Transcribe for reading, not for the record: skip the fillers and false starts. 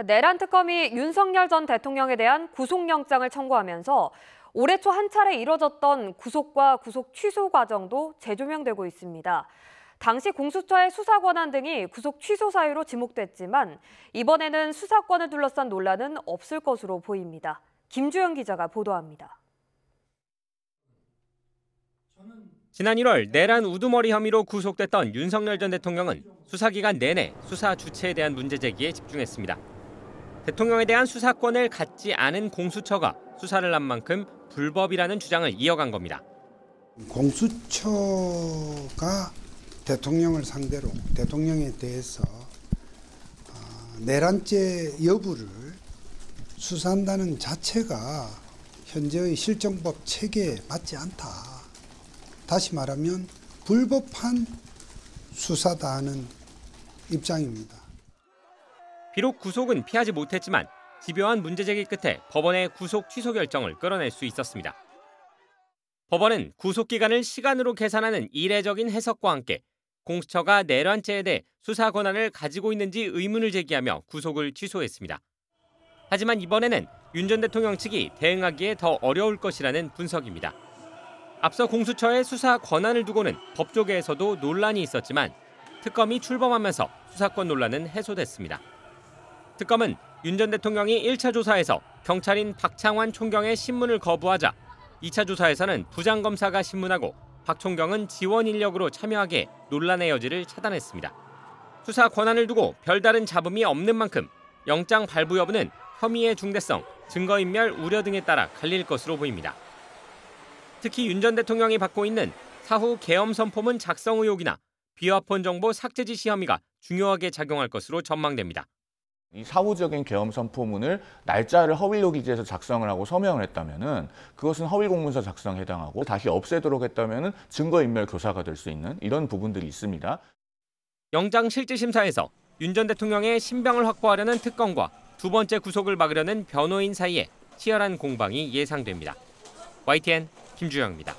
내란 특검이 윤석열 전 대통령에 대한 구속영장을 청구하면서 올해 초 한 차례 이뤄졌던 구속과 구속 취소 과정도 재조명되고 있습니다. 당시 공수처의 수사 권한 등이 구속 취소 사유로 지목됐지만 이번에는 수사권을 둘러싼 논란은 없을 것으로 보입니다. 김주영 기자가 보도합니다. 지난 1월 내란 우두머리 혐의로 구속됐던 윤석열 전 대통령은 수사기간 내내 수사 주체에 대한 문제 제기에 집중했습니다. 대통령에 대한 수사권을 갖지 않은 공수처가 수사를 한 만큼 불법이라는 주장을 이어간 겁니다. 공수처가 대통령을 상대로 대통령에 대해서 내란죄 여부를 수사한다는 자체가 현재의 실정법 체계에 맞지 않다. 다시 말하면 불법한 수사다 하는 입장입니다. 비록 구속은 피하지 못했지만 집요한 문제 제기 끝에 법원의 구속 취소 결정을 끌어낼 수 있었습니다. 법원은 구속기간을 시간으로 계산하는 이례적인 해석과 함께 공수처가 내란죄에 대해 수사 권한을 가지고 있는지 의문을 제기하며 구속을 취소했습니다. 하지만 이번에는 윤 전 대통령 측이 대응하기에 더 어려울 것이라는 분석입니다. 앞서 공수처의 수사 권한을 두고는 법조계에서도 논란이 있었지만 특검이 출범하면서 수사권 논란은 해소됐습니다. 특검은 윤 전 대통령이 1차 조사에서 경찰인 박창환 총경의 신문을 거부하자 2차 조사에서는 부장검사가 신문하고 박 총경은 지원 인력으로 참여하게 논란의 여지를 차단했습니다. 수사 권한을 두고 별다른 잡음이 없는 만큼 영장 발부 여부는 혐의의 중대성, 증거인멸 우려 등에 따라 갈릴 것으로 보입니다. 특히 윤 전 대통령이 받고 있는 사후 계엄 선포문 작성 의혹이나 비화폰 정보 삭제 지시 혐의가 중요하게 작용할 것으로 전망됩니다. 이 사후적인 계엄 선포문을 날짜를 허위로 기재해서 작성을 하고 서명을 했다면은 그것은 허위 공문서 작성에 해당하고 다시 없애도록 했다면은 증거인멸 교사가 될 수 있는 이런 부분들이 있습니다. 영장 실질 심사에서 윤 전 대통령의 신병을 확보하려는 특검과 두 번째 구속을 막으려는 변호인 사이에 치열한 공방이 예상됩니다. YTN 김주영입니다.